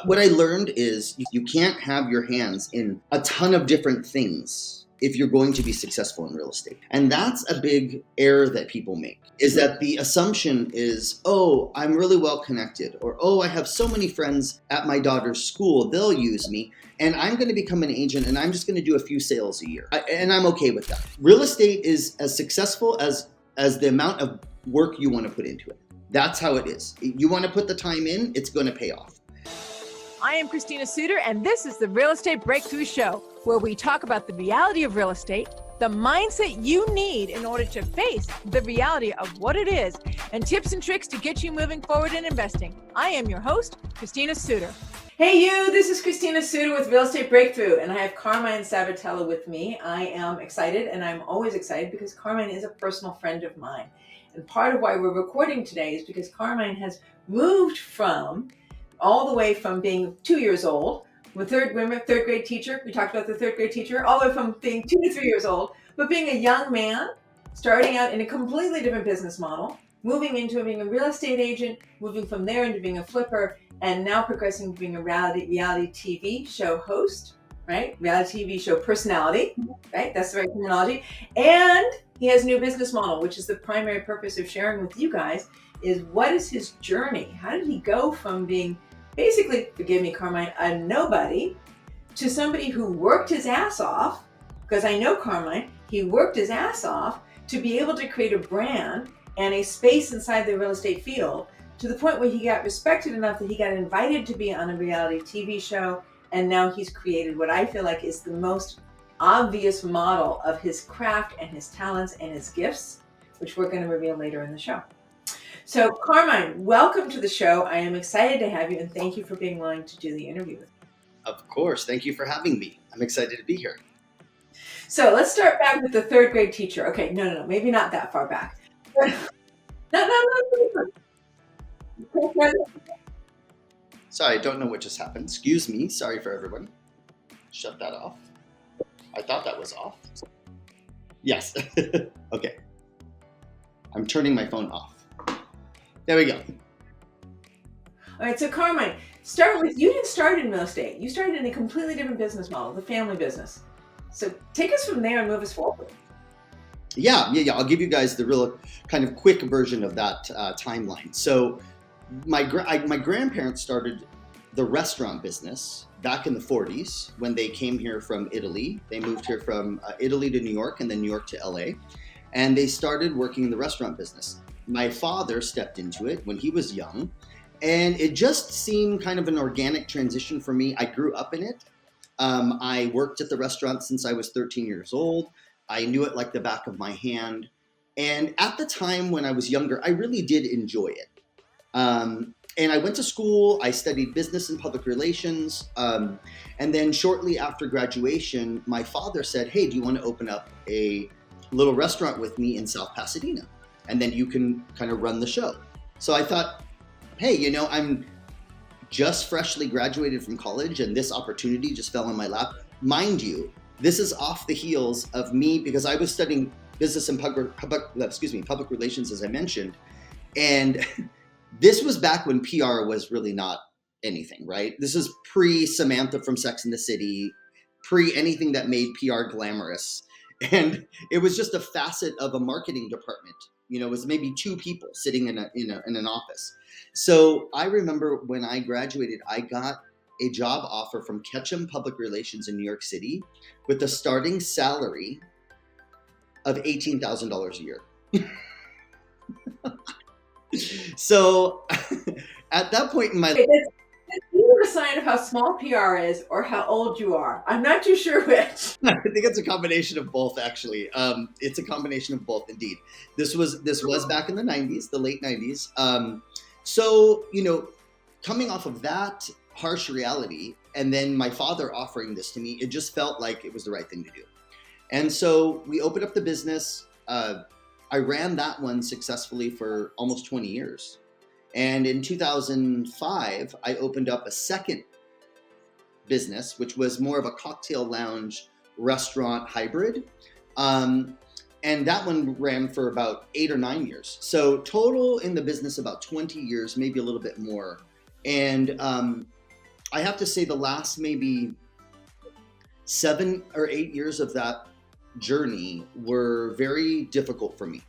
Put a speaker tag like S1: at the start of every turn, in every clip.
S1: What I learned is you can't have your hands in a ton of different things if you're going to be successful in real estate. And that's a big error that people make, is that the assumption is, oh, I'm really well connected, or, oh, I have so many friends at my daughter's school, they'll use me, and I'm going to become an agent and I'm just going to do a few sales a year. And I'm okay with that. Real estate is as successful as the amount of work you want to put into it. That's how it is. You want to put the time in, it's going to pay off.
S2: I am Christina Suter, and this is the Real Estate Breakthrough Show, where we talk about the reality of real estate, the mindset you need in order to face the reality of what it is, and tips and tricks to get you moving forward in investing. I am your host, Christina Suter. Hey you, this is Christina Suter with Real Estate Breakthrough, and I have Carmine Sabatella with me. I am excited, and I'm always excited because Carmine is a personal friend of mine. And part of why we're recording today is because Carmine has moved all the way from being 2 years old, third grade teacher. We talked about the third grade teacher, all the way from being 2 to 3 years old, but being a young man, starting out in a completely different business model, moving into being a real estate agent, moving from there into being a flipper, and now progressing to being a reality TV show host, right? Reality TV show personality, right? That's the right terminology. And he has a new business model, which is the primary purpose of sharing with you guys, is what is his journey? How did he go from being basically, forgive me, Carmine, a nobody to somebody who worked his ass off, because I know Carmine, he worked his ass off to be able to create a brand and a space inside the real estate field to the point where he got respected enough that he got invited to be on a reality TV show. And now he's created what I feel like is the most obvious model of his craft and his talents and his gifts, which we're going to reveal later in the show. So Carmine, welcome to the show. I am excited to have you, and thank you for being willing to do the interview with me.
S1: Of course. Thank you for having me. I'm excited to be here.
S2: So let's start back with the third grade teacher. Okay, no, maybe not that far back. No.
S1: Sorry, I don't know what just happened. Excuse me. Sorry for everyone. Shut that off. I thought that was off. Yes. Okay. I'm turning my phone off. There we go.
S2: All right, so Carmine, you didn't start in real estate. You started in a completely different business model, the family business. So take us from there and move us forward.
S1: Yeah. I'll give you guys the real kind of quick version of that timeline. So my grandparents started the restaurant business back in the 40s when they came here from Italy. They moved here from Italy to New York and then New York to LA. And they started working in the restaurant business. My father stepped into it when he was young, and it just seemed kind of an organic transition for me. I grew up in it. I worked at the restaurant since I was 13 years old. I knew it like the back of my hand. And at the time when I was younger, I really did enjoy it. And I went to school. I studied business and public relations. And then shortly after graduation, my father said, hey, do you want to open up a little restaurant with me in South Pasadena? And then you can kind of run the show. So I thought, hey, I'm just freshly graduated from college and this opportunity just fell in my lap. Mind you, this is off the heels of me because I was studying business and public relations, as I mentioned. And this was back when PR was really not anything, right? This is pre-Samantha from Sex and the City, pre anything that made PR glamorous. And it was just a facet of a marketing department. It was maybe two people sitting in an office. So I remember when I graduated, I got a job offer from Ketchum Public Relations in New York City with a starting salary of $18,000 a year. So at that point in my life,
S2: it's either a sign of how small PR is or how old you are. I'm not too sure which.
S1: I think it's a combination of both, actually. It's a combination of both, indeed. This was back in the 90s, the late 90s. So, coming off of that harsh reality, and then my father offering this to me, it just felt like it was the right thing to do. And so we opened up the business. I ran that one successfully for almost 20 years. And in 2005, I opened up a second business, which was more of a cocktail lounge restaurant hybrid. And that one ran for about 8 or 9 years. So total in the business, about 20 years, maybe a little bit more. And I have to say the last maybe 7 or 8 years of that journey were very difficult for me.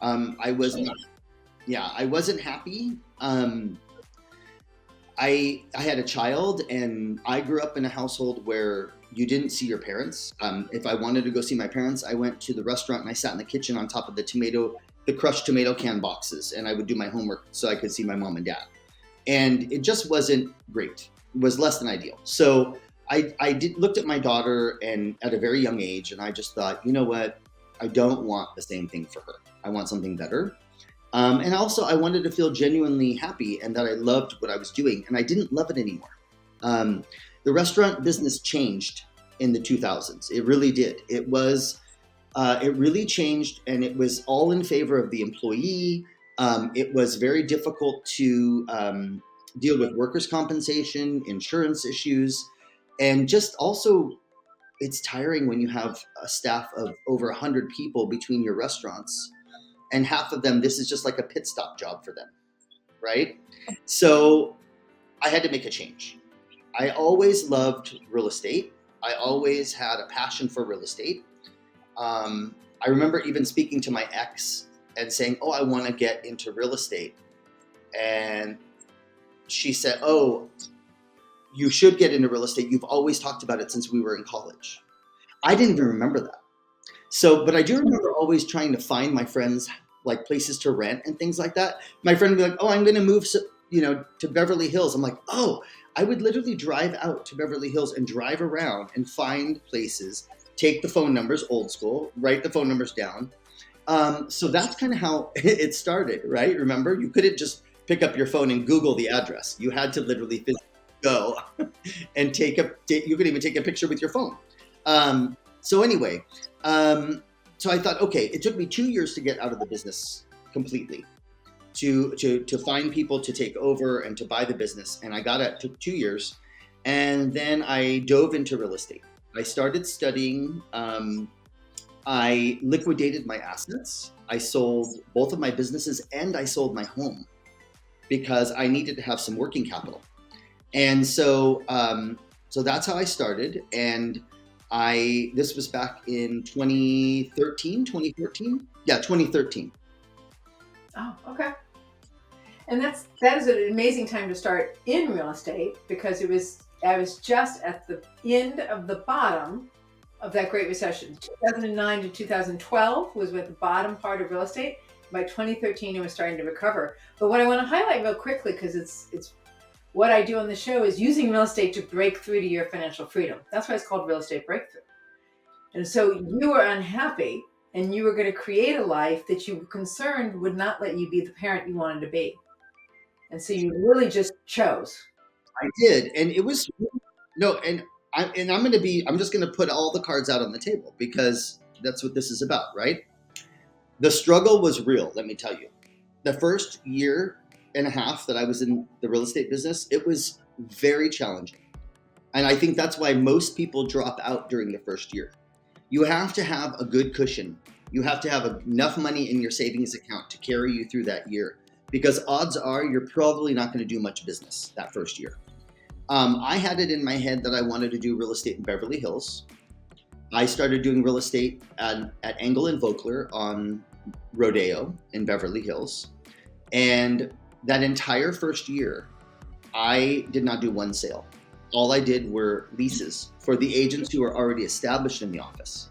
S1: I was not, yeah, I wasn't happy. I had a child, and I grew up in a household where you didn't see your parents. If I wanted to go see my parents, I went to the restaurant and I sat in the kitchen on top of the crushed tomato can boxes, and I would do my homework so I could see my mom and dad. And it just wasn't great. It was less than ideal. So I looked at my daughter, and at a very young age, and I just thought, you know what? I don't want the same thing for her. I want something better. And also, I wanted to feel genuinely happy and that I loved what I was doing, and I didn't love it anymore. The restaurant business changed in the 2000s. It really did. It really changed, and it was all in favor of the employee. It was very difficult to deal with workers' compensation, insurance issues, and just also it's tiring when you have a staff of over 100 people between your restaurants, and half of them, this is just like a pit stop job for them, right? So I had to make a change. I always loved real estate. I always had a passion for real estate. I remember even speaking to my ex and saying, oh, I want to get into real estate. And she said, oh, you should get into real estate. You've always talked about it since we were in college. I didn't even remember that. So, but I do remember always trying to find my friends like places to rent and things like that. My friend would be like, oh, I'm going to move, to Beverly Hills. I'm like, oh, I would literally drive out to Beverly Hills and drive around and find places, take the phone numbers, old school, write the phone numbers down. So that's kind of how it started, right? Remember, you couldn't just pick up your phone and Google the address. You had to literally physically go and you could even take a picture with your phone. So anyway, so I thought, okay, it took me 2 years to get out of the business completely, to find people to take over and to buy the business. And I got it, took 2 years. And then I dove into real estate. I started studying. I liquidated my assets. I sold both of my businesses and I sold my home because I needed to have some working capital. And so, so that's how I started. And this was back in 2013. Yeah, 2013.
S2: Oh, okay. And that is an amazing time to start in real estate, because I was just at the end of the bottom of that Great Recession. 2009 to 2012 was with the bottom part of real estate. By 2013, it was starting to recover. But what I want to highlight real quickly, because it's what I do on the show, is using real estate to break through to your financial freedom. That's why it's called Real Estate Breakthrough. And so you were unhappy, and you were going to create a life that you were concerned would not let you be the parent you wanted to be. And so you really just chose.
S1: I did, and it was I'm just going to put all the cards out on the table, because that's what this is about, right? The struggle was real, let me tell you. The first year and a half that I was in the real estate business, it was very challenging. And I think that's why most people drop out during the first year. You have to have a good cushion. You have to have enough money in your savings account to carry you through that year, because odds are you're probably not going to do much business that first year. I had it in my head that I wanted to do real estate in Beverly Hills. I started doing real estate at Engel and Vogler on Rodeo in Beverly Hills. And that entire first year, I did not do one sale. All I did were leases for the agents who were already established in the office.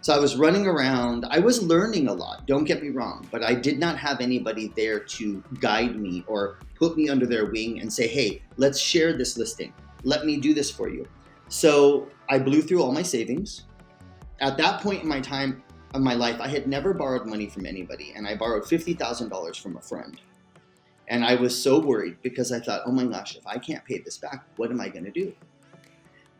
S1: So I was running around. I was learning a lot, don't get me wrong, but I did not have anybody there to guide me or put me under their wing and say, hey, let's share this listing. Let me do this for you. So I blew through all my savings. At that point in my time of my life, I had never borrowed money from anybody, and I borrowed $50,000 from a friend. And I was so worried, because I thought, oh my gosh, if I can't pay this back, what am I going to do?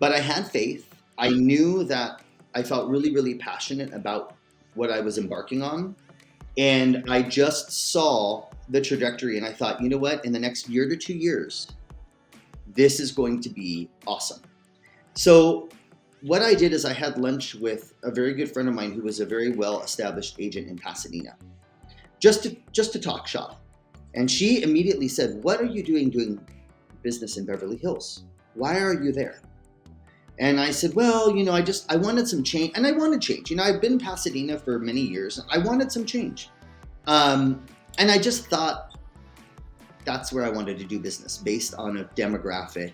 S1: But I had faith. I knew that I felt really, really passionate about what I was embarking on. And I just saw the trajectory, and I thought, you know what, in the next year to 2 years, this is going to be awesome. So what I did is I had lunch with a very good friend of mine who was a very well-established agent in Pasadena, just to talk shop. And she immediately said, what are you doing business in Beverly Hills? why are you there? And I said, well, I wanted some change, and I wanted change. I've been in Pasadena for many years, and I wanted some change. And I just thought that's where I wanted to do business based on a demographic,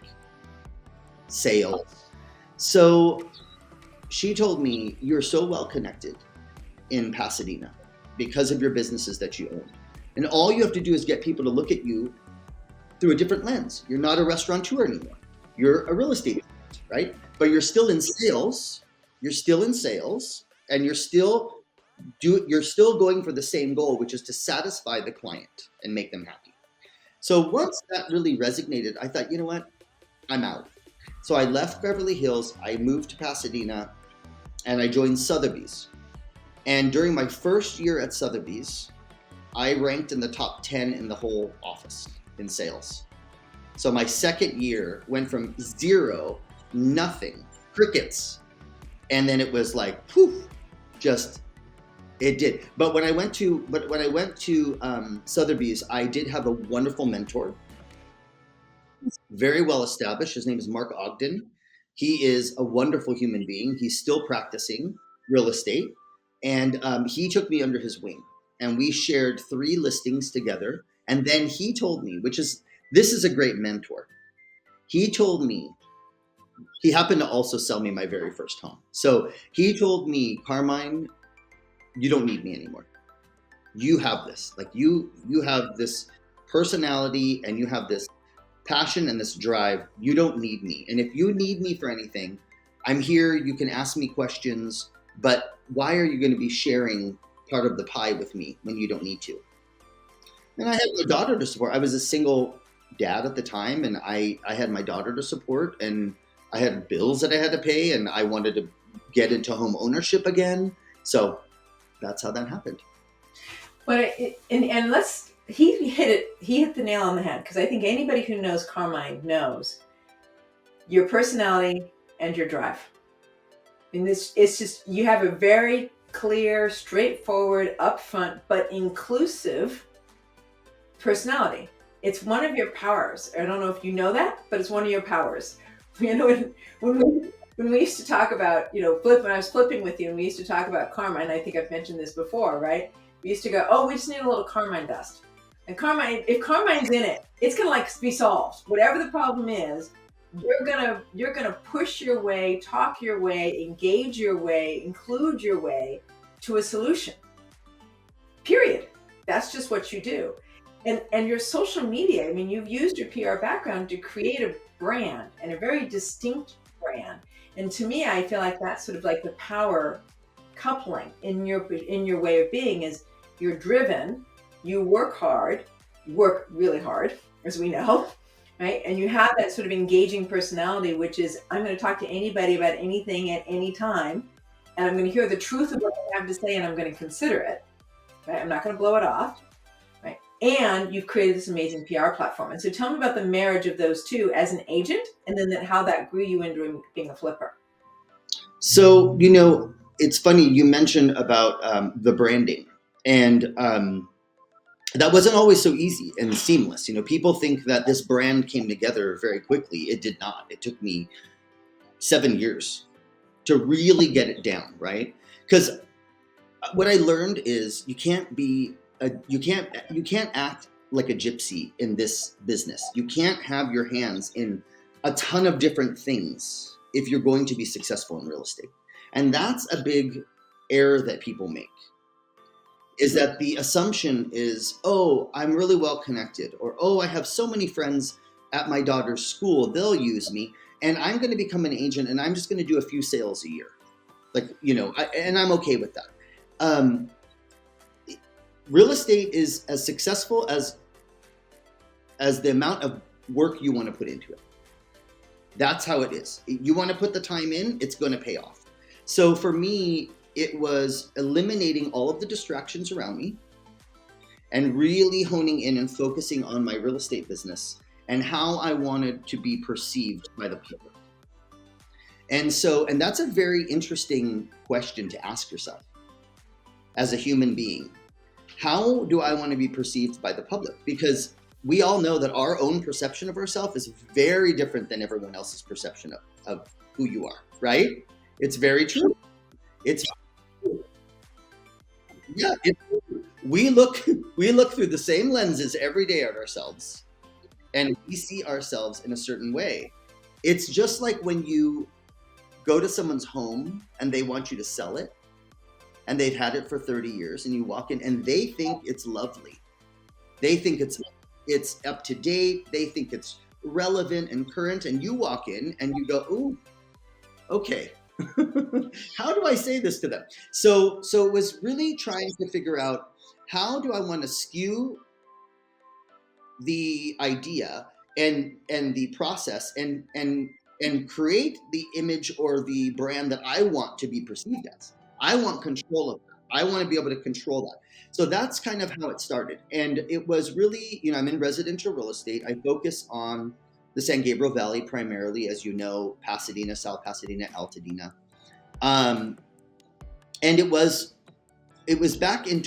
S1: sales. So she told me, you're so well connected in Pasadena because of your businesses that you own. And all you have to do is get people to look at you through a different lens. You're not a restaurateur anymore. You're a real estate agent, right? But you're still in sales. You're still in sales, and you're still going for the same goal, which is to satisfy the client and make them happy. So once that really resonated, I thought, you know what? I'm out. So I left Beverly Hills, I moved to Pasadena, and I joined Sotheby's. And during my first year at Sotheby's, I ranked in the top 10 in the whole office in sales. So my second year went from 0, nothing, crickets. And then it was like, poof, just, it did. But when I went to Sotheby's, I did have a wonderful mentor, very well established. His name is Mark Ogden. He is a wonderful human being. He's still practicing real estate. And he took me under his wing, and we shared 3 listings together. And then he told me, this is a great mentor. He told me, he happened to also sell me my very first home. So he told me, Carmine, you don't need me anymore. You have this, like you have this personality, and you have this passion and this drive. You don't need me. And if you need me for anything, I'm here. You can ask me questions, but why are you going to be sharing part of the pie with me when you don't need to? And I had my daughter to support. I was a single dad at the time, and I had my daughter to support, and I had bills that I had to pay, and I wanted to get into home ownership again. So that's how that happened.
S3: But he hit the nail on the head, because I think anybody who knows Carmine knows your personality and your drive. I mean, it's just, you have a very clear, straightforward, upfront, but inclusive personality. It's one of your powers. I don't know if you know that, but it's one of your powers. When we used to talk about, when I was flipping with you, and we used to talk about Carmine, I think I've mentioned this before, right? We used to go, oh, we just need a little Carmine dust. And Carmine, if Carmine's in it, it's gonna be solved. Whatever the problem is, you're gonna push your way, talk your way, engage your way, include your way to a solution. Period. That's just what you do. And your social media, I mean, you've used your PR background to create a brand, and a very distinct brand. And to me, I feel like that's sort of like the power coupling in your way of being is you're driven, you work hard, you work really hard, as we know, right? And you have that sort of engaging personality, which is, I'm going to talk to anybody about anything at any time, and I'm going to hear the truth of what they have to say, and I'm going to consider it, right? I'm not going to blow it off. And you've created this amazing PR platform. And so tell me about the marriage of those two as an agent, and then how that grew you into being a flipper.
S1: So, it's funny, you mentioned about the branding, and that wasn't always so easy and seamless. People think that this brand came together very quickly. It did not. It took me 7 years to really get it down, right? Because what I learned is you can't act like a gypsy in this business. You can't have your hands in a ton of different things if you're going to be successful in real estate. And that's a big error that people make, is that the assumption is, oh, I'm really well connected, or, oh, I have so many friends at my daughter's school, they'll use me, and I'm going to become an agent, and I'm just going to do a few sales a year. And I'm okay with that. Real estate is as successful as the amount of work you want to put into it. That's how it is. You want to put the time in, it's going to pay off. So for me, it was eliminating all of the distractions around me and really honing in and focusing on my real estate business and how I wanted to be perceived by the public. And that's a very interesting question to ask yourself as a human being. How do I want to be perceived by the public? Because we all know that our own perception of ourselves is very different than everyone else's perception of who you are, right? It's very true. It's yeah. We look we look through the same lenses every day at ourselves, and we see ourselves in a certain way. It's just like when you go to someone's home and they want you to sell it, and they've had it for 30 years, and you walk in and they think it's lovely. They think it's up to date. They think it's relevant and current, and you walk in and you go, "Ooh, okay." How do I say this to them? So it was really trying to figure out, how do I want to skew the idea and the process and create the image or the brand that I want to be perceived as. I want control of that. I want to be able to control that. So that's kind of how it started. And it was really, I'm in residential real estate. I focus on the San Gabriel Valley primarily, as you know, Pasadena, South Pasadena, Altadena. And it was back in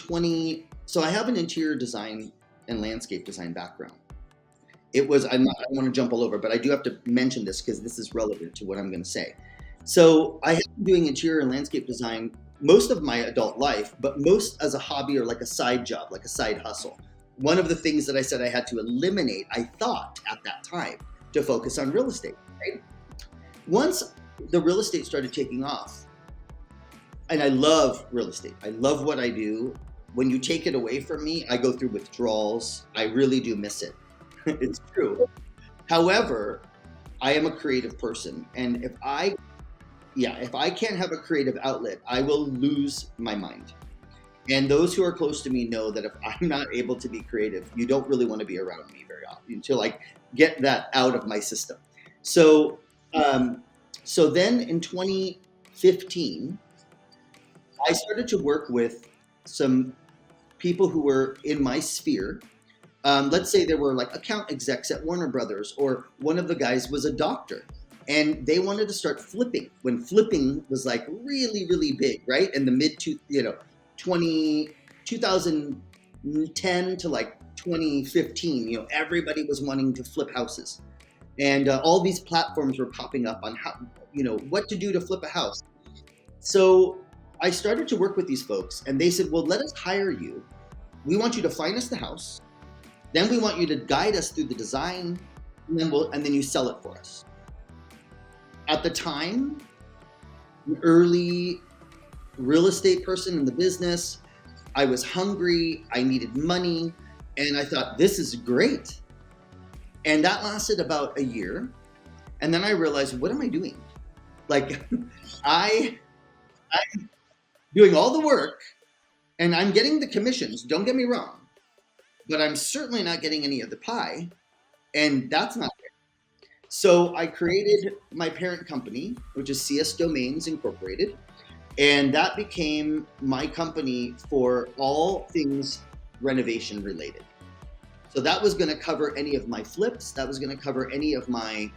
S1: so I have an interior design and landscape design background. I don't want to jump all over, but I do have to mention this because this is relevant to what I'm going to say. So I have been doing interior and landscape design most of my adult life, but most as a hobby or like a side job, like a side hustle. One of the things that I said I had to eliminate, I thought at that time, to focus on real estate. Right? Once the real estate started taking off, and I love real estate. I love what I do. When you take it away from me, I go through withdrawals. I really do miss it. It's true. However, I am a creative person, and if I can't have a creative outlet, I will lose my mind. And those who are close to me know that if I'm not able to be creative, you don't really want to be around me very often until I get that out of my system. So then in 2015, I started to work with some people who were in my sphere. Let's say there were like account execs at Warner Brothers, or one of the guys was a doctor, and they wanted to start flipping when flipping was like really, really big, right? In the mid 2010 to like 2015, everybody was wanting to flip houses, and all these platforms were popping up on how, what to do to flip a house. So I started to work with these folks, and they said, well, let us hire you. We want you to find us the house. Then we want you to guide us through the design, and then you sell it for us. At the time, an early real estate person in the business, I was hungry, I needed money, and I thought, this is great. And that lasted about a year. And then I realized, what am I doing? Like, I'm doing all the work, and I'm getting the commissions, don't get me wrong, but I'm certainly not getting any of the pie, and that's not fair. So I created my parent company, which is CS Domains Incorporated, and that became my company for all things renovation related. So that was going to cover any of my flips. That was going to cover any of my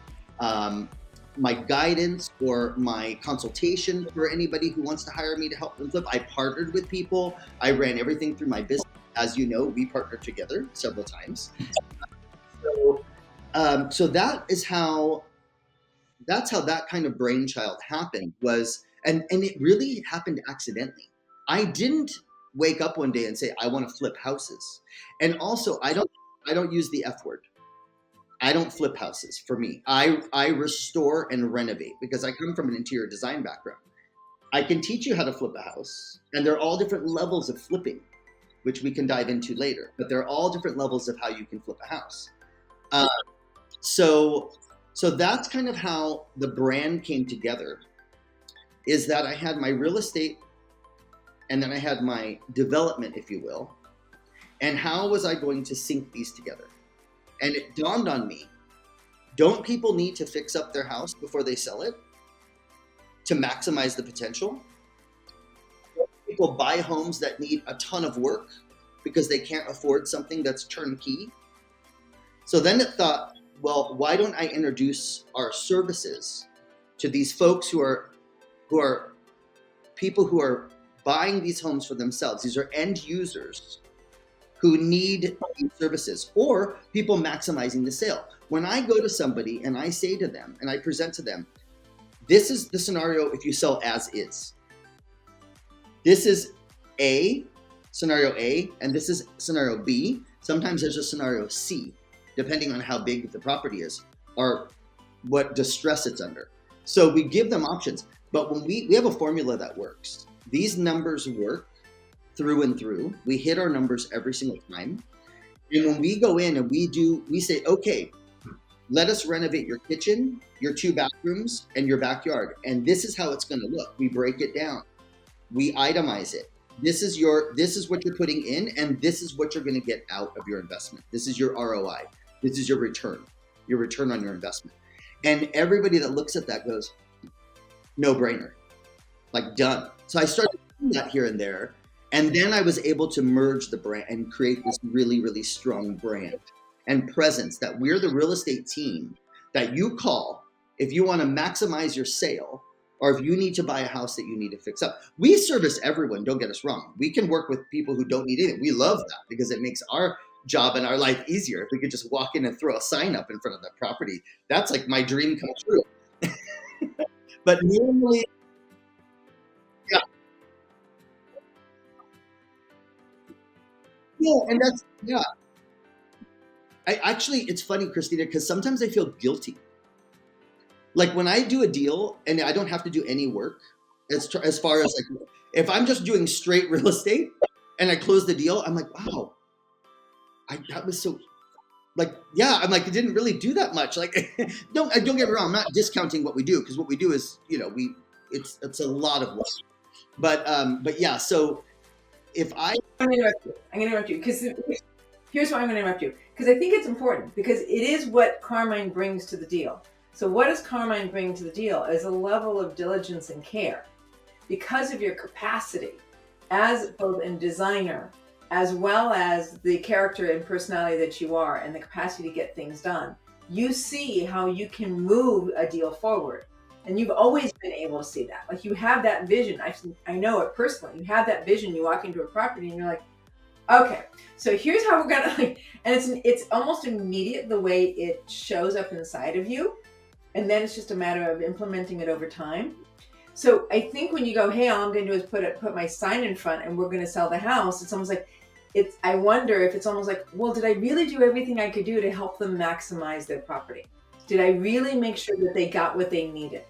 S1: my guidance or my consultation for anybody who wants to hire me to help them flip. I partnered with people. I ran everything through my business. As you know, we partnered together several times. So that's how that kind of brainchild happened, and it really happened accidentally. I didn't wake up one day and say, I want to flip houses. And also, I don't use the F word. I don't flip houses. For me, I restore and renovate, because I come from an interior design background. I can teach you how to flip a house, and there are all different levels of flipping, which we can dive into later, but there are all different levels of how you can flip a house. So that's kind of how the brand came together, is that I had my real estate, and then I had my development, if you will, and how was I going to sync these together? And it dawned on me, don't people need to fix up their house before they sell it to maximize the potential? People buy homes that need a ton of work because they can't afford something that's turnkey. So then it thought, well, why don't I introduce our services to these folks who are people who are buying these homes for themselves? These are end users who need these services, or people maximizing the sale. When I go to somebody and I say to them and I present to them, this is the scenario if you sell as is. This is scenario A, and this is scenario B. Sometimes there's a scenario C, depending on how big the property is or what distress it's under. So we give them options, but when we have a formula that works. These numbers work through and through. We hit our numbers every single time. And when we go in and we say, okay, let us renovate your kitchen, your 2 bathrooms, and your backyard. And this is how it's going to look. We break it down. We itemize it. This is what you're putting in, and this is what you're going to get out of your investment. This is your ROI. This is your return on your investment. And everybody that looks at that goes, no brainer, like done. So I started doing that here and there. And then I was able to merge the brand and create this really, really strong brand and presence that we're the real estate team that you call if you want to maximize your sale, or if you need to buy a house that you need to fix up. We service everyone, don't get us wrong. We can work with people who don't need anything. We love that because it makes our job and our life easier. If we could just walk in and throw a sign up in front of the property, that's like my dream come true. But normally, yeah. Yeah, and that's, yeah. It's funny, Christina, because sometimes I feel guilty. Like when I do a deal and I don't have to do any work, as far as like, if I'm just doing straight real estate and I close the deal, I'm like, wow, that was so, like, yeah, I'm like, it didn't really do that much. Like, don't get me wrong, I'm not discounting what we do, because what we do is, it's a lot of work. But yeah, so if I'm
S3: going to interrupt you because here's why I'm going to interrupt you, because I think it's important, because it is what Carmine brings to the deal. So what does Carmine bring to the deal is a level of diligence and care because of your capacity as both a designer as well as the character and personality that you are and the capacity to get things done. You see how you can move a deal forward. And you've always been able to see that. Like you have that vision. I know it personally. You have that vision. You walk into a property and you're like, okay, so here's how we're gonna, and it's almost immediate the way it shows up inside of you. And then it's just a matter of implementing it over time. So I think when you go, hey, all I'm going to do is put my sign in front and we're going to sell the house, it's almost like, I wonder if it's almost like, well, did I really do everything I could do to help them maximize their property? Did I really make sure that they got what they needed?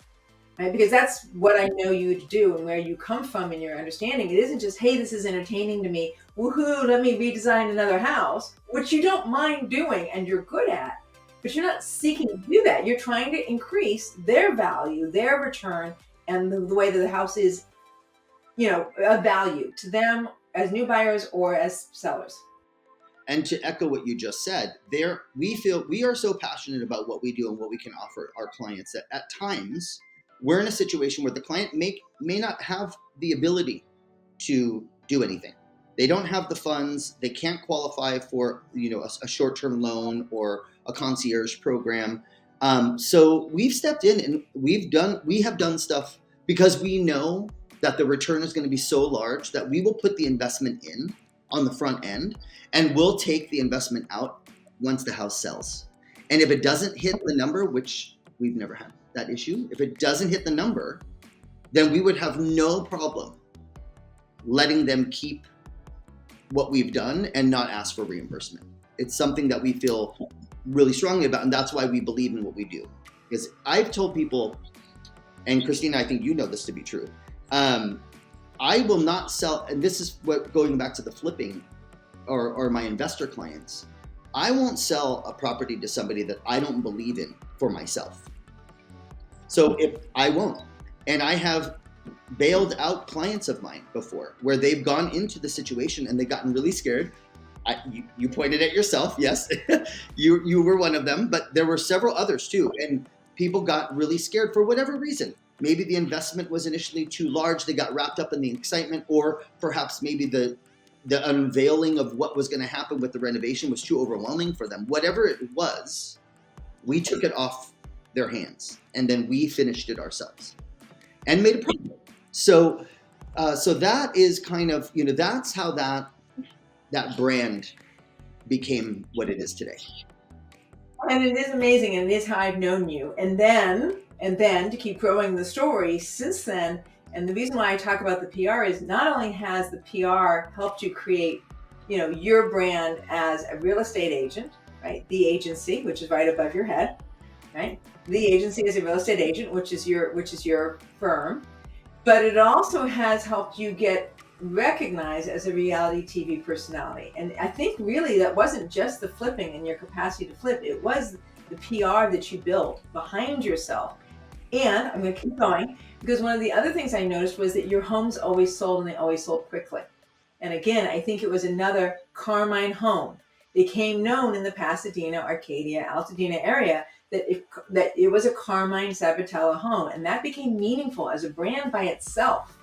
S3: Right? Because that's what I know you to do and where you come from in your understanding. It isn't just, hey, this is entertaining to me. Woohoo, let me redesign another house, which you don't mind doing and you're good at. But you're not seeking to do that. You're trying to increase their value, their return, and the way that the house is, a value to them as new buyers or as sellers.
S1: And to echo what you just said, we are so passionate about what we do and what we can offer our clients that at times we're in a situation where the client may not have the ability to do anything. They don't have the funds. They can't qualify for a short-term loan or a concierge program. So we've stepped in and we have done stuff because we know that the return is going to be so large that we will put the investment in on the front end and we'll take the investment out once the house sells. And if it doesn't hit the number, which we've never had that issue, if it doesn't hit the number, then we would have no problem letting them keep what we've done and not ask for reimbursement. It's something that we feel really strongly about, and that's why we believe in what we do. Because I've told people, and Christina, I think you know this to be true, I will not sell, and this is what going back to the flipping or my investor clients, I won't sell a property to somebody that I don't believe in for myself. So if I won't, and I have bailed out clients of mine before where they've gone into the situation and they've gotten really scared. You pointed at yourself, yes, you were one of them, but there were several others too. And people got really scared for whatever reason. Maybe the investment was initially too large. They got wrapped up in the excitement, or perhaps maybe the unveiling of what was going to happen with the renovation was too overwhelming for them. Whatever it was, we took it off their hands and then we finished it ourselves and made a profit. So that is kind of, that's how that that brand became what it is today.
S3: And it is amazing, and it is how I've known you. And then to keep growing the story since then. And the reason why I talk about the PR is not only has the PR helped you create, your brand as a real estate agent, right? The agency, which is right above your head, right? The agency is a real estate agent, which is your firm, but it also has helped you get recognized as a reality TV personality. And I think really that wasn't just the flipping and your capacity to flip, it was the PR that you built behind yourself. And I'm going to keep going, because one of the other things I noticed was that your homes always sold, and they always sold quickly. And again, I think it was another Carmine home. Became known in the Pasadena, Arcadia, Altadena area that it was a Carmine Sabatella home. And that became meaningful as a brand by itself,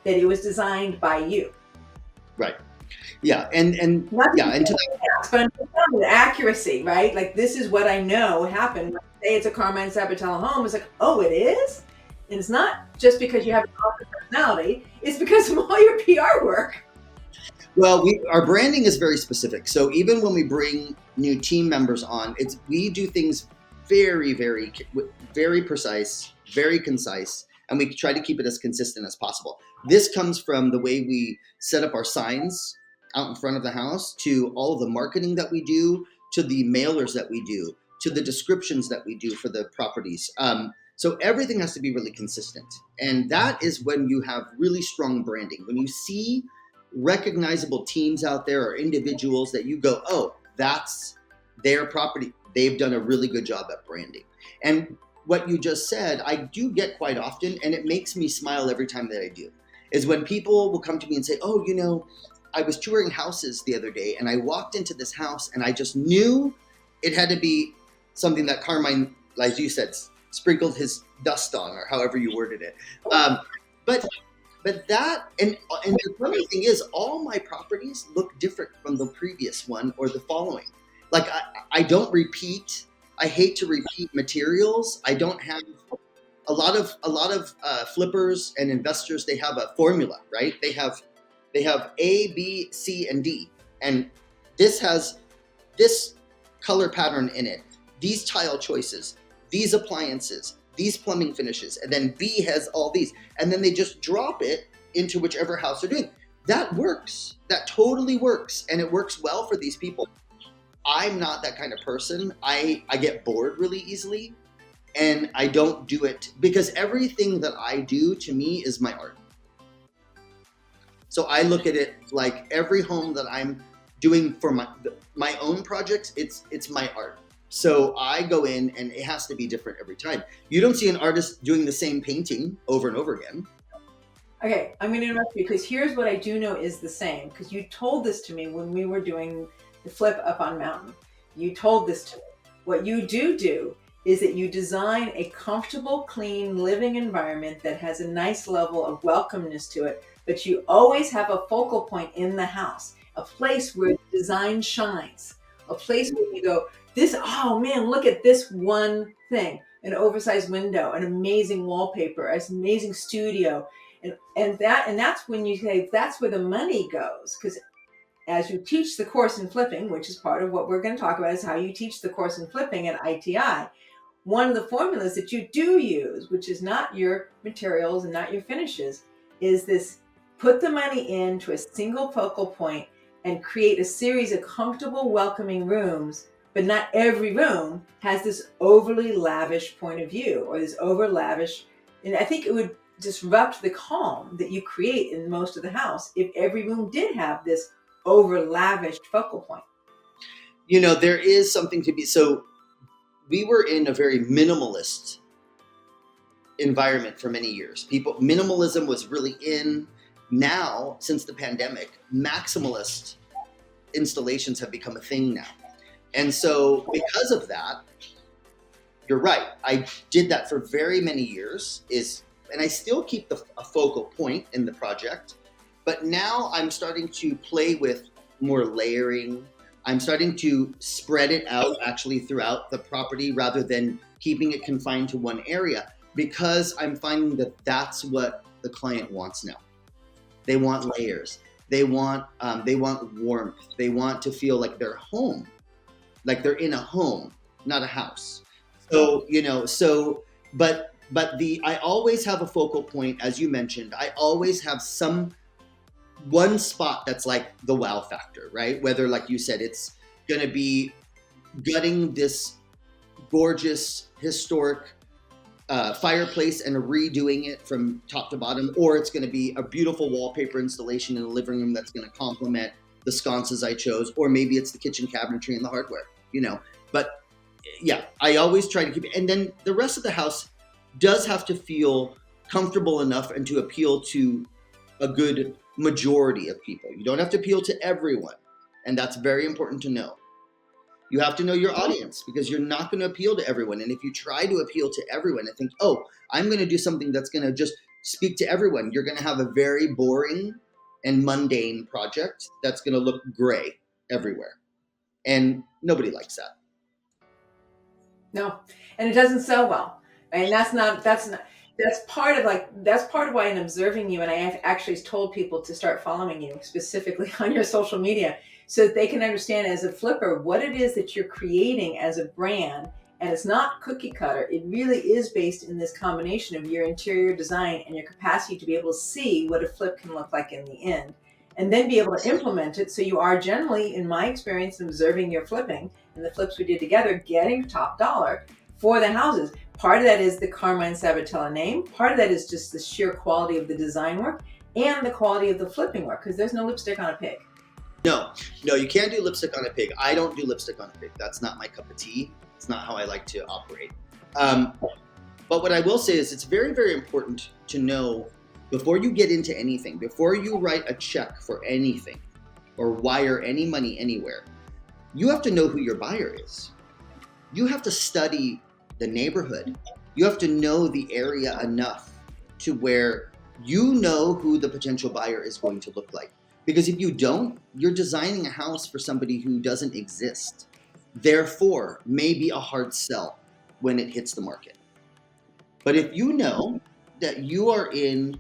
S3: that it was designed by you.
S1: Right. Yeah. And to that,
S3: but I'm talking about accuracy, right? Like, this is what I know happened. When I say it's a Carmine Sabatella home, it's like, oh, it is? And it's not just because you have an awesome personality, it's because of all your PR work.
S1: Well, our branding is very specific. So even when we bring new team members on, we do things very, very, very precise, very concise, and we try to keep it as consistent as possible. This comes from the way we set up our signs out in front of the house, to all of the marketing that we do, to the mailers that we do, to the descriptions that we do for the properties. So everything has to be really consistent. And that is when you have really strong branding. When you see recognizable teams out there or individuals that you go, oh, that's their property. They've done a really good job at branding. And what you just said, I do get quite often, and it makes me smile every time that I do, is when people will come to me and say, oh, I was touring houses the other day and I walked into this house and I just knew it had to be something that Carmine, as you said, sprinkled his dust on, or however you worded it. But that, and the funny thing is, all my properties look different from the previous one or the following. Like, I don't repeat. I hate to repeat materials. I don't have a lot of flippers and investors. They have a formula, right? They have A, B, C, and D, and this has this color pattern in it, these tile choices, these appliances, these plumbing finishes, and then B has all these, and then they just drop it into whichever house they're doing. That works. That totally works, and it works well for these people. I'm not that kind of person. I get bored really easily, and I don't do it because everything that I do, to me, is my art. So I look at it like every home that I'm doing for my own projects, it's my art. So I go in and it has to be different every time. You don't see an artist doing the same painting over and over again.
S3: Okay, I'm going to interrupt you, because here's what I do know is the same, because you told this to me when we were doing the flip up on Mountain. You told this to me. What you do is that you design a comfortable, clean living environment that has a nice level of welcomeness to it, but you always have a focal point in the house, a place where design shines, a place where you go, oh man, look at this one thing, an oversized window, an amazing wallpaper, an amazing studio. And that's when you say that's where the money goes. Because as you teach the course in flipping, which is part of what we're going to talk about, is how you teach the course in flipping at ITI. One of the formulas that you do use, which is not your materials and not your finishes, is this: put the money into a single focal point and create a series of comfortable, welcoming rooms. But not every room has this overly lavish point of view, or this over lavish. And I think it would disrupt the calm that you create in most of the house if every room did have this over lavished focal point.
S1: There is something to be. So we were in a very minimalist environment for many years. Minimalism was really in. Now, since the pandemic, maximalist installations have become a thing now. And so because of that, you're right. I did that for very many years, and I still keep a focal point in the project, but now I'm starting to play with more layering. I'm starting to spread it out actually throughout the property rather than keeping it confined to one area, because I'm finding that that's what the client wants now. They want layers. They want warmth. They want to feel like they're home, like they're in a home, not a house. So, but I always have a focal point, as you mentioned. I always have one spot that's like the wow factor, right? Whether, like you said, it's going to be gutting this gorgeous historic fireplace and redoing it from top to bottom, or it's going to be a beautiful wallpaper installation in the living room that's going to complement the sconces I chose, or maybe it's the kitchen cabinetry and the hardware, But yeah, I always try to keep it. And then the rest of the house does have to feel comfortable enough and to appeal to a good majority of people. You don't have to appeal to everyone. And that's very important to know. You have to know your audience, because you're not going to appeal to everyone. And if you try to appeal to everyone and think, oh, I'm going to do something that's going to just speak to everyone, you're going to have a very boring and mundane project that's going to look gray everywhere. And nobody likes that.
S3: No, and it doesn't sell well. And that's part of why in observing you, and I have actually told people to start following you specifically on your social media, so that they can understand as a flipper what it is that you're creating as a brand. And it's not cookie cutter. It really is based in this combination of your interior design and your capacity to be able to see what a flip can look like in the end, and then be able to implement it. So you are generally, in my experience, observing your flipping and the flips we did together, getting top dollar for the houses. Part of that is the Carmine Sabatella name. Part of that is just the sheer quality of the design work and the quality of the flipping work, because there's no lipstick on a pig.
S1: No, you can't do lipstick on a pig. I don't do lipstick on a pig. That's not my cup of tea. It's not how I like to operate. But what I will say is it's very, very important to know, before you get into anything, before you write a check for anything or wire any money anywhere, you have to know who your buyer is. You have to study the neighborhood. You have to know the area enough to where you know who the potential buyer is going to look like. Because if you don't, you're designing a house for somebody who doesn't exist. Therefore, maybe a hard sell when it hits the market. But if you know that you are in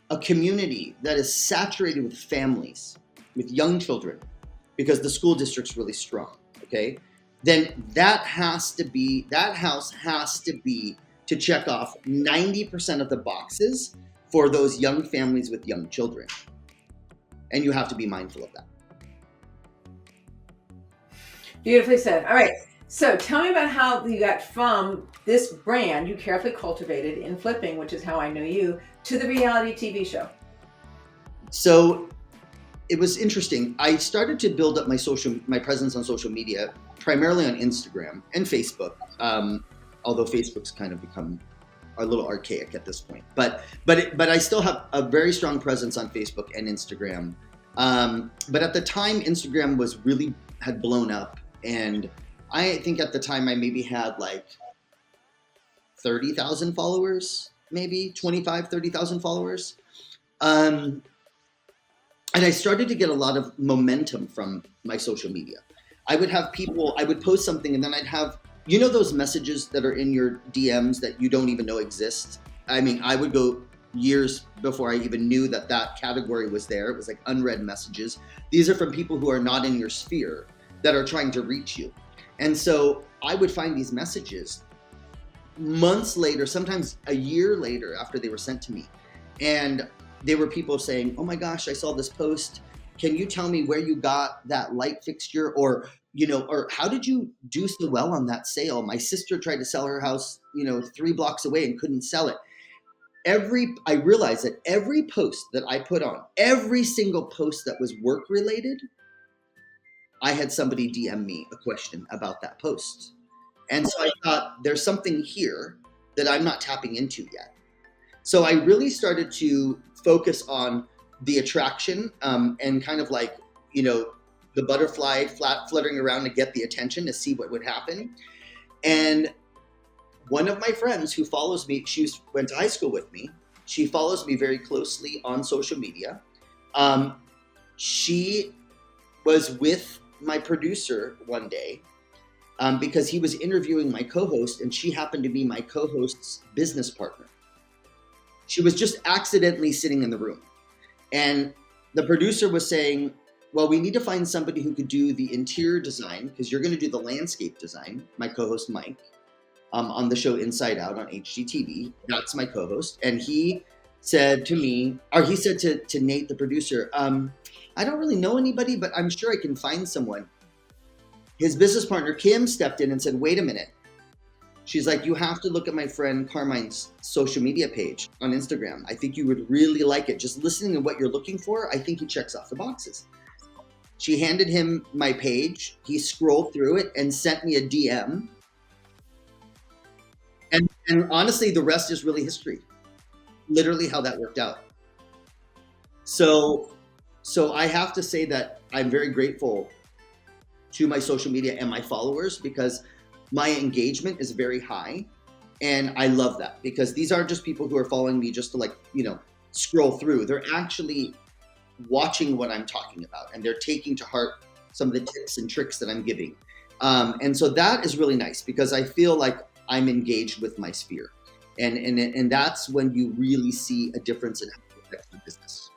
S1: a community that is saturated with families, with young children, because the school district's really strong, okay? Then that house has to be to check off 90% of the boxes for those young families with young children. And you have to be mindful of that.
S3: Beautifully said. All right. So tell me about how you got from this brand you carefully cultivated in flipping, which is how I know you, to the reality TV show.
S1: So it was interesting. I started to build up my presence on social media, primarily on Instagram and Facebook. Although Facebook's kind of become a little archaic at this point, but I still have a very strong presence on Facebook and Instagram. But at the time, Instagram had blown up, and I think at the time I maybe had like 30,000 followers, maybe 30,000 followers. And I started to get a lot of momentum from my social media. I would post something, and then I'd have, those messages that are in your DMs that you don't even know exist. I mean, I would go years before I even knew that category was there. It was like unread messages. These are from people who are not in your sphere that are trying to reach you. And so I would find these messages months later, sometimes a year later after they were sent to me. And they were people saying, oh my gosh, I saw this post. Can you tell me where you got that light fixture? Or how did you do so well on that sale? My sister tried to sell her house, 3 blocks away and couldn't sell it. I realized that every post that I put on, every single post that was work related, I had somebody DM me a question about that post. And so I thought, there's something here that I'm not tapping into yet. So I really started to focus on the attraction and kind of like, the butterfly fluttering around to get the attention to see what would happen. And one of my friends who follows me, she went to high school with me. She follows me very closely on social media. She was with my producer one day because he was interviewing my co-host, and she happened to be my co-host's business partner. She was just accidentally sitting in the room. And the producer was saying, well, we need to find somebody who could do the interior design because you're going to do the landscape design. My co-host Mike, on the show Inside Out on HGTV, that's my co-host, and he said to me, or he said to Nate, the producer, I don't really know anybody, but I'm sure I can find someone. His business partner Kim stepped in and said, wait a minute. She's like, you have to look at my friend Carmine's social media page on Instagram. I think you would really like it. Just listening to what you're looking for, I think he checks off the boxes. She handed him my page. He scrolled through it and sent me a DM. And honestly, the rest is really history. Literally how that worked out. So I have to say that I'm very grateful to my social media and my followers because my engagement is very high. And I love that because these aren't just people who are following me just to scroll through. They're actually watching what I'm talking about and they're taking to heart some of the tips and tricks that I'm giving. And so that is really nice because I feel like I'm engaged with my sphere. And that's when you really see a difference in how it affects the business.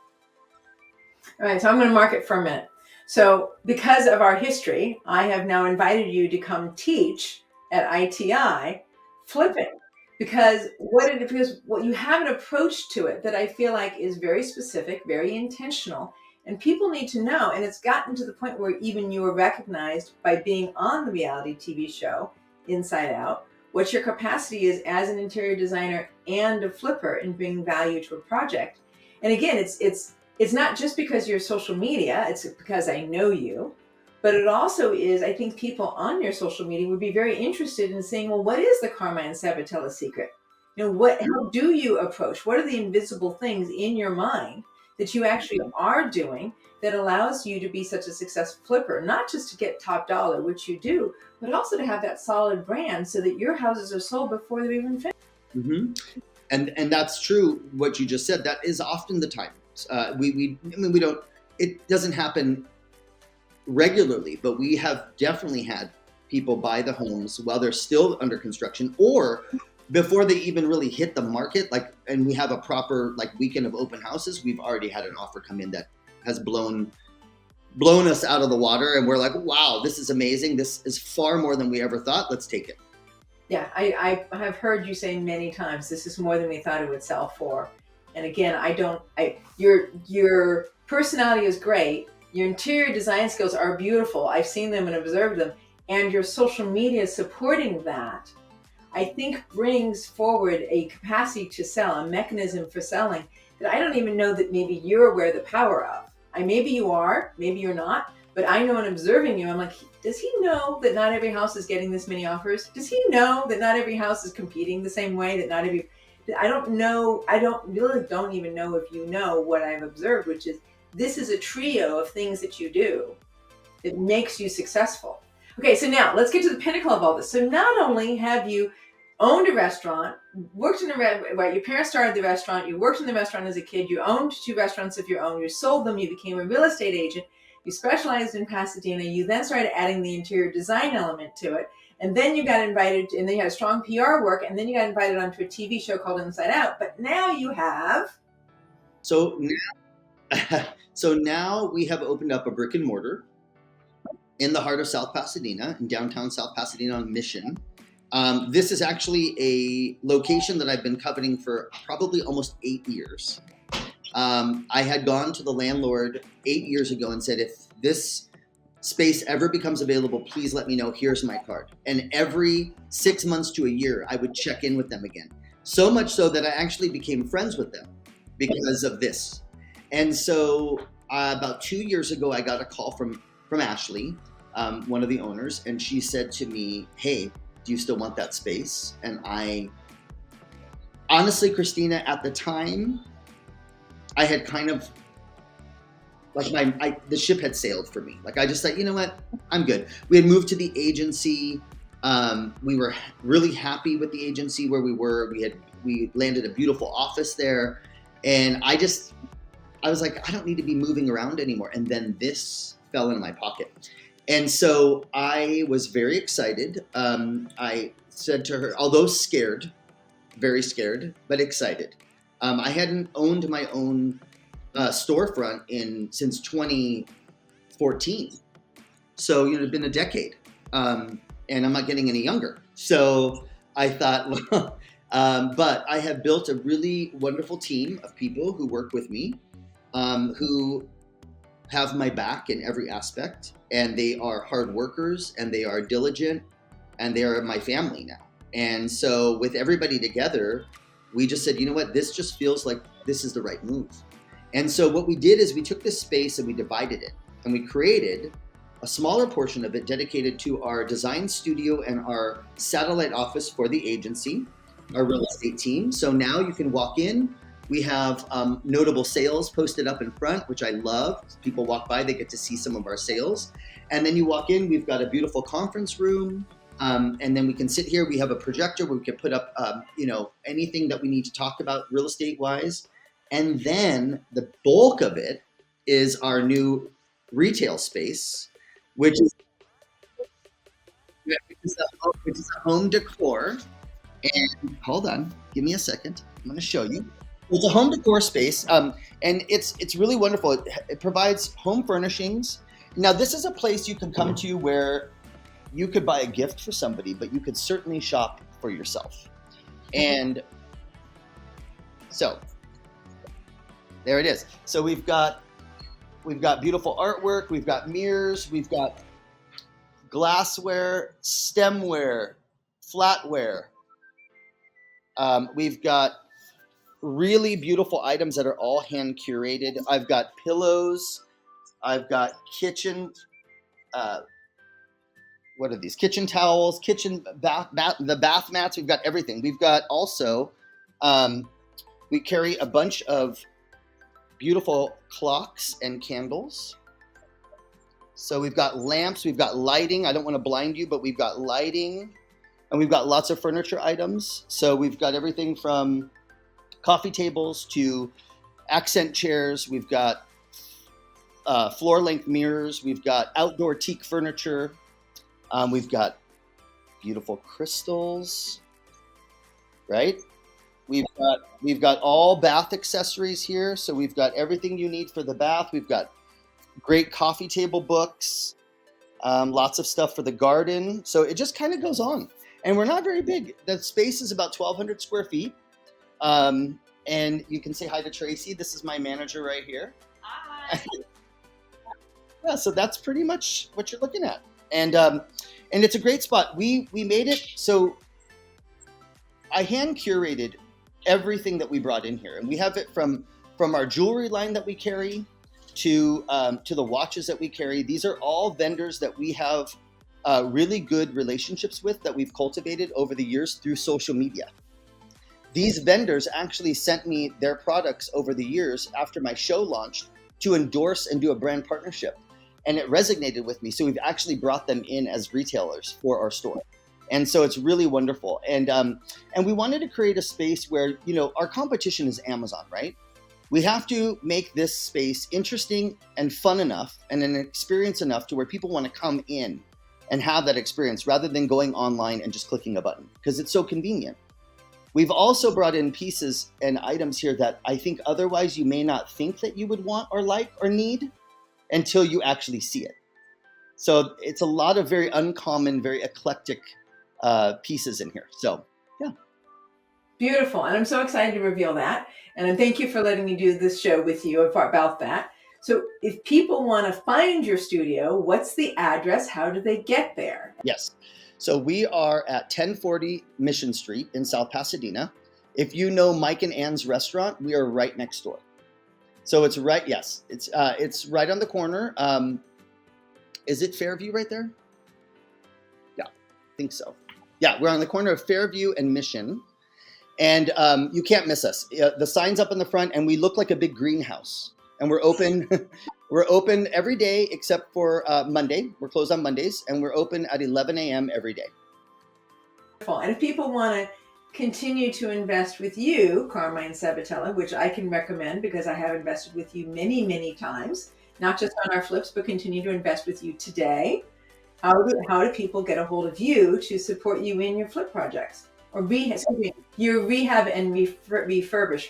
S3: All right, so I'm going to mark it for a minute. So because of our history, I have now invited you to come teach at ITI flipping because what you have an approach to it that I feel like is very specific, very intentional, and people need to know. And it's gotten to the point where even you are recognized by being on the reality TV show Inside Out, what your capacity is as an interior designer and a flipper in bringing value to a project. And again, it's not just because you're social media, it's because I know you, but it also is, I think people on your social media would be very interested in saying, well, what is the Carmine Sabatella secret? How do you approach? What are the invisible things in your mind that you actually are doing that allows you to be such a successful flipper, not just to get top dollar, which you do, but also to have that solid brand so that your houses are sold before they're even finished.
S1: Mm-hmm. And that's true. What you just said, that is often the time. It doesn't happen regularly, but we have definitely had people buy the homes while they're still under construction or before they even really hit the market. And we have a proper weekend of open houses. We've already had an offer come in that has blown us out of the water. And we're like, wow, this is amazing. This is far more than we ever thought. Let's take it.
S3: Yeah, I have heard you say many times, this is more than we thought it would sell for. And again, your personality is great. Your interior design skills are beautiful. I've seen them and observed them. And your social media supporting that, I think brings forward a capacity to sell, a mechanism for selling that I don't even know that maybe you're aware of the power of. Maybe you are, maybe you're not, but I know in observing you, I'm like, does he know that not every house is getting this many offers? Does he know that not every house is competing the same way, that not every... I don't know. I don't even know if you know what I've observed, which is this is a trio of things that you do that makes you successful. Okay, so now let's get to the pinnacle of all this. So not only have you owned a restaurant, worked in your parents started the restaurant, you worked in the restaurant as a kid, you owned 2 restaurants of your own, you sold them, you became a real estate agent, you specialized in Pasadena, you then started adding the interior design element to it. And then you got invited, and then you had a strong PR work, and then you got invited onto a TV show called Inside Out. But now you have...
S1: So now we have opened up a brick and mortar in the heart of South Pasadena, in downtown South Pasadena on Mission. This is actually a location that I've been coveting for probably almost 8 years. I had gone to the landlord 8 years ago and said, if this space ever becomes available, please let me know. Here's my card. And every 6 months to a year, I would check in with them again. So much so that I actually became friends with them because of this. And so about 2 years ago, I got a call from Ashley, one of the owners, and she said to me, hey, do you still want that space? And honestly, Christina, at the time, I had kind of the ship had sailed for me. I just thought, you know what, I'm good. We had moved to the agency. We were really happy with the agency where we were. We landed a beautiful office there. And I was like, I don't need to be moving around anymore. And then this fell in my pocket. And so I was very excited. I said to her, although scared, very scared, but excited. I hadn't owned my own storefront since 2014. So, it's been a decade. And I'm not getting any younger. So I thought, well, but I have built a really wonderful team of people who work with me, who have my back in every aspect, and they are hard workers, and they are diligent, and they are my family now. And so with everybody together, we just said, you know what, this just feels like this is the right move. And so what we did is we took this space and we divided it, and we created a smaller portion of it dedicated to our design studio and our satellite office for the agency, our real estate team. So now you can walk in. We have notable sales posted up in front, which I love. People walk by, they get to see some of our sales. And then you walk in, we've got a beautiful conference room. And then we can sit here. We have a projector where we can put up, anything that we need to talk about real estate wise. And then the bulk of it is our new retail space, which is a home decor. And hold on, give me a second. I'm going to show you. It's a home decor space, and it's really wonderful. It provides home furnishings. Now, this is a place you can come to where you could buy a gift for somebody, but you could certainly shop for yourself. And so there it is. So we've got beautiful artwork. We've got mirrors. We've got glassware, stemware, flatware. We've got really beautiful items that are all hand curated. I've got pillows. I've got kitchen. What are these? Kitchen towels, the bath mats. We've got everything. We've got also, we carry a bunch of beautiful clocks and candles. So we've got lamps. We've got lighting. I don't want to blind you, but we've got lighting. And we've got lots of furniture items. So we've got everything from coffee tables to accent chairs. We've got floor-length mirrors. We've got outdoor teak furniture. We've got beautiful crystals, right? We've got all bath accessories here. So we've got everything you need for the bath. We've got great coffee table books, lots of stuff for the garden. So it just kind of goes on. And we're not very big. The space is about 1,200 square feet. And you can say hi to Tracy. This is my manager right here. Hi. Yeah, so that's pretty much what you're looking at. And it's a great spot. We made it so I hand curated everything that we brought in here. And we have it from our jewelry line that we carry to the watches that we carry. These are all vendors that we have really good relationships with, that we've cultivated over the years through social media. These vendors actually sent me their products over the years after my show launched to endorse and do a brand partnership. And it resonated with me. So we've actually brought them in as retailers for our store. And so it's really wonderful. And we wanted to create a space where, our competition is Amazon, right? We have to make this space interesting and fun enough and an experience enough to where people want to come in and have that experience rather than going online and just clicking a button, because it's so convenient. We've also brought in pieces and items here that I think otherwise you may not think that you would want or like or need until you actually see it. So it's a lot of very uncommon, very eclectic pieces in here. So, yeah.
S3: Beautiful. And I'm so excited to reveal that. And thank you for letting me do this show with you about that. So if people want to find your studio, what's the address? How do they get there?
S1: Yes. So we are at 1040 Mission Street in South Pasadena. If you know Mike and Ann's restaurant, we are right next door. So it's right, yes, it's right on the corner. Is it Fairview right there? Yeah, I think so. Yeah, we're on the corner of Fairview and Mission. And you can't miss us. The sign's up in the front, and we look like a big greenhouse. And we're open. We're open every day except for Monday. We're closed on Mondays, and we're open at 11 a.m. every day.
S3: Wonderful. And if people want to continue to invest with you, Carmine Sabatella, which I can recommend because I have invested with you many, many times, not just on our flips, but continue to invest with you today, how do people get a hold of you to support you in your flip projects? Or your rehab and refurbish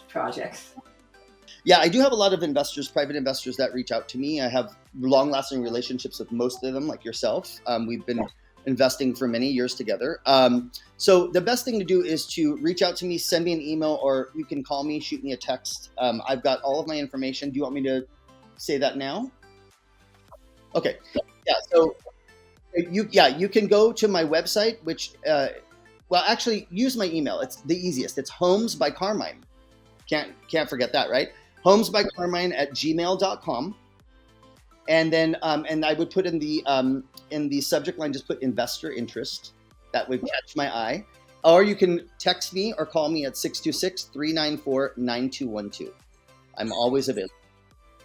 S3: projects?
S1: Yeah, I do have a lot of investors, private investors that reach out to me. I have long-lasting relationships with most of them, like yourself. We've been investing for many years together. So the best thing to do is to reach out to me, send me an email, or you can call me, shoot me a text. I've got all of my information. Do you want me to say that now? Okay. Yeah. So you can go to my website, which well, actually, use my email. It's the easiest. It's Homes by Carmine. Can't forget that, right? homesbycarmine@gmail.com. And then and I would put in the subject line, just put investor interest. That would catch my eye. Or you can text me or call me at 626-394-9212. I'm always available.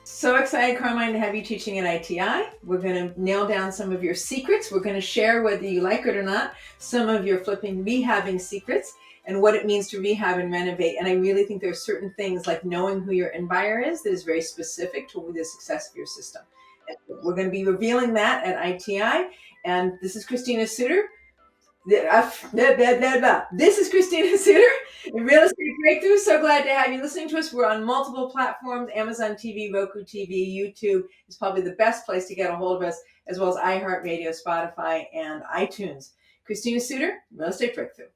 S3: So excited, Carmine, to have you teaching at ITI. We're going to nail down some of your secrets. We're going to share, whether you like it or not, some of your flipping rehabbing secrets and what it means to rehab and renovate. And I really think there are certain things like knowing who your end buyer is that is very specific to the success of your system. And we're going to be revealing that at ITI. And this is Christina Suter. This is Christina Suter, Real Estate Breakthrough. So glad to have you listening to us. We're on multiple platforms: Amazon TV, Roku TV, YouTube is probably the best place to get a hold of us, as well as iHeartRadio, Spotify, and iTunes. Christina Suter, Real Estate Breakthrough.